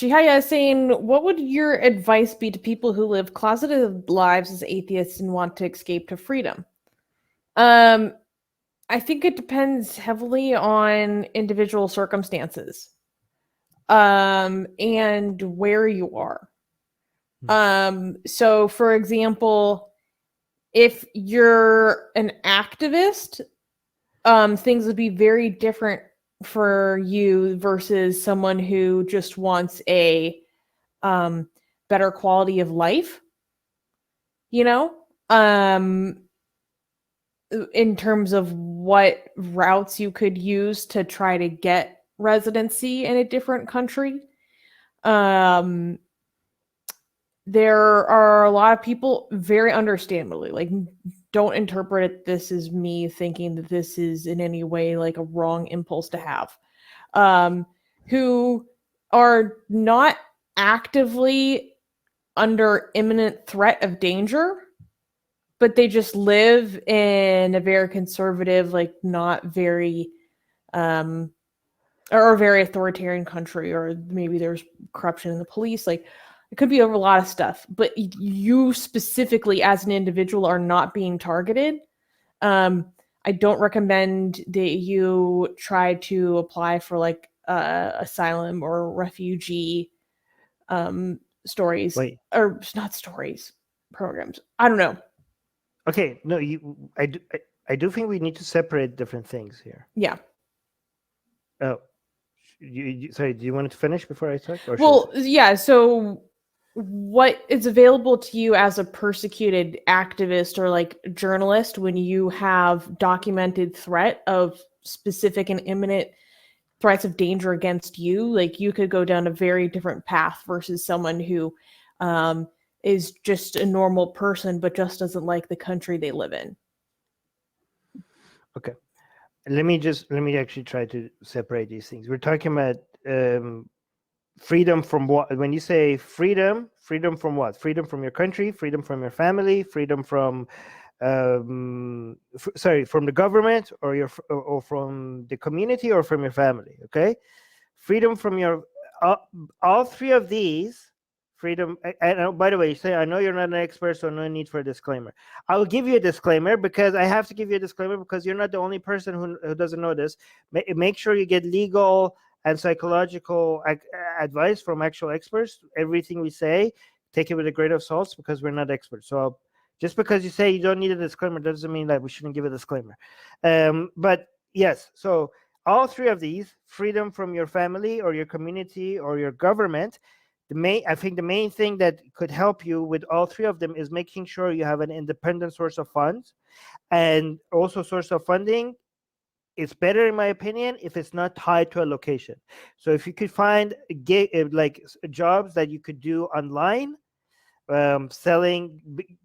Chihaya is saying, what would your advice be to people who live closeted lives as atheists and want to escape to freedom? I think it depends heavily on individual circumstances, and where you are. So for example, if you're an activist, things would be very different for you versus someone who just wants a better quality of life, you know, in terms of what routes you could use to try to get residency in a different country. There are a lot of people, very understandably, like, don't interpret this as me thinking that this is in any way like a wrong impulse to have, who are not actively under imminent threat of danger, but they just live in a very conservative, like not very, or a very authoritarian country, or maybe there's corruption in the police. Like, it could be over a lot of stuff, but you specifically as an individual are not being targeted. I don't recommend that you try to apply for like asylum or refugee stories. Wait. Or not stories, programs. I don't know. Okay, no, I do think we need to separate different things here. Yeah. Oh, sorry, do you want to finish before I talk? Well, yeah, so what is available to you as a persecuted activist or like journalist when you have documented threat of specific and imminent threats of danger against you, like you could go down a very different path versus someone who is just a normal person but just doesn't like the country they live in. Okay, let me actually try to separate these things. We're talking about freedom from what? When you say freedom from what? Freedom from your country, freedom from your family, freedom from from the government, or from the community, or from your family. Okay, freedom from your all three of these. Freedom. And by the way, I know you're not an expert, so no need for a disclaimer. I will give you a disclaimer because I have to give you a disclaimer because you're not the only person who doesn't know this. Make sure you get legal and psychological advice from actual experts. Everything we say, take it with a grain of salt because we're not experts. So just because you say you don't need a disclaimer doesn't mean that we shouldn't give a disclaimer. But yes, so all three of these, freedom from your family or your community or your government, I think the main thing that could help you with all three of them is making sure you have an independent source of funds, and also source of funding. It's better, in my opinion, if it's not tied to a location. So if you could find like jobs that you could do online, selling,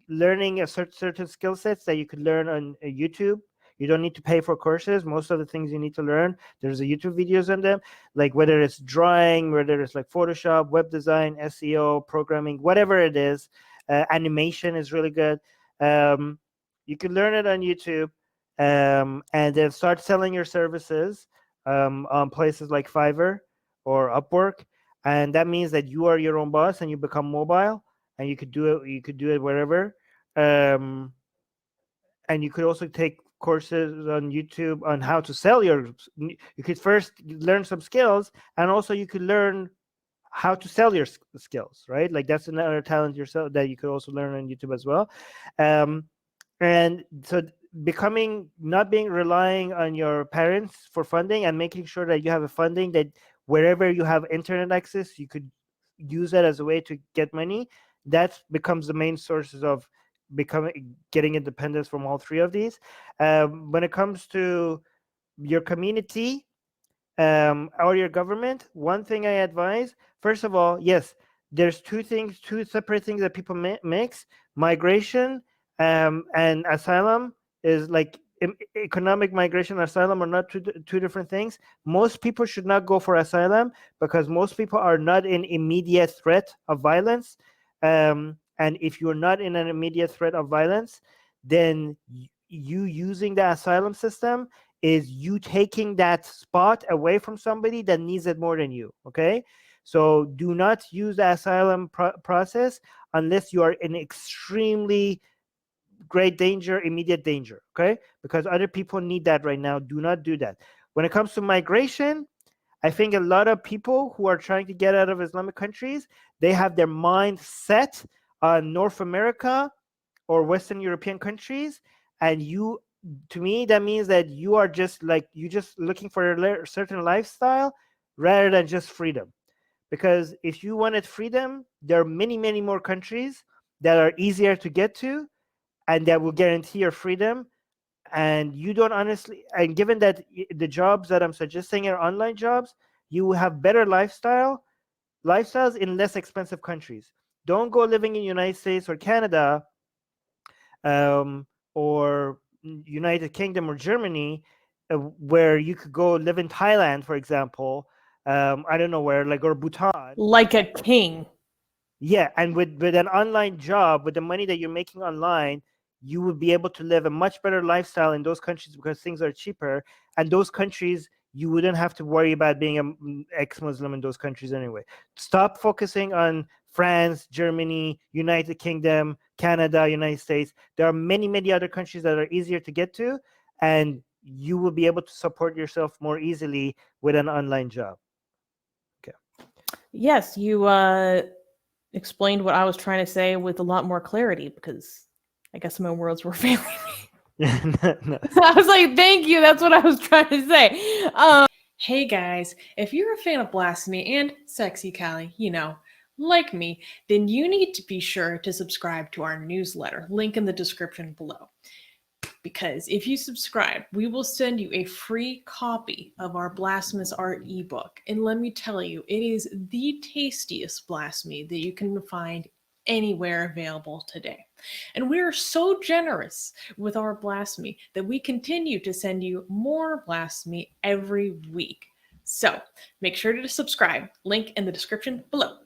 learning a certain skill sets that you could learn on YouTube. You don't need to pay for courses. Most of the things you need to learn, there's a YouTube videos on them, like whether it's drawing, whether it's like Photoshop, web design, SEO, programming, whatever it is. Animation is really good. You can learn it on YouTube, and then start selling your services on places like Fiverr or Upwork. And that means that you are your own boss and you become mobile, and you could do it. You could do it wherever. And you could also take courses on YouTube on how to sell you could first learn some skills, and also you could learn how to sell your skills, right? Like that's another talent yourself that you could also learn on YouTube as well. And so not being relying on your parents for funding, and making sure that you have a funding that wherever you have internet access, you could use that as a way to get money. That becomes the main sources of getting independence from all three of these. When it comes to your community or your government, one thing I advise, first of all, yes, there's two separate things that people mix. Migration and asylum is like economic migration and asylum are not two different things. Most people should not go for asylum because most people are not in immediate threat of violence. And if you're not in an immediate threat of violence, then you using the asylum system is you taking that spot away from somebody that needs it more than you. Okay, So do not use the asylum process unless you are in extremely great danger, immediate danger, okay? Because other people need that right now. Do not do that. When it comes to migration, I think a lot of people who are trying to get out of Islamic countries, they have their mind set on North America or Western European countries. And to me, that means that you are just looking for a certain lifestyle rather than just freedom. Because if you wanted freedom, there are many, many more countries that are easier to get to and that will guarantee your freedom. And you don't honestly, and given that the jobs that I'm suggesting are online jobs, you have better lifestyles in less expensive countries. Don't go living in United States or Canada or United Kingdom or Germany, where you could go live in Thailand, for example. I don't know where, like, or Bhutan. Like a king. Yeah, and with an online job, with the money that you're making online, you would be able to live a much better lifestyle in those countries because things are cheaper. And those countries, you wouldn't have to worry about being an ex-Muslim in those countries anyway. Stop focusing on France, Germany, United Kingdom, Canada, United States. There are many, many other countries that are easier to get to, and you will be able to support yourself more easily with an online job. Okay. Yes, you explained what I was trying to say with a lot more clarity, because I guess my words were failing me. No. I was like, thank you. That's what I was trying to say. Hey guys, if you're a fan of Blasphemy and Sexy Callie, like me, then you need to be sure to subscribe to our newsletter, link in the description below. Because if you subscribe, we will send you a free copy of our Blasphemous Art ebook. And let me tell you, it is the tastiest blasphemy that you can find anywhere available today. And we are so generous with our blasphemy that we continue to send you more blasphemy every week. So make sure to subscribe, link in the description below.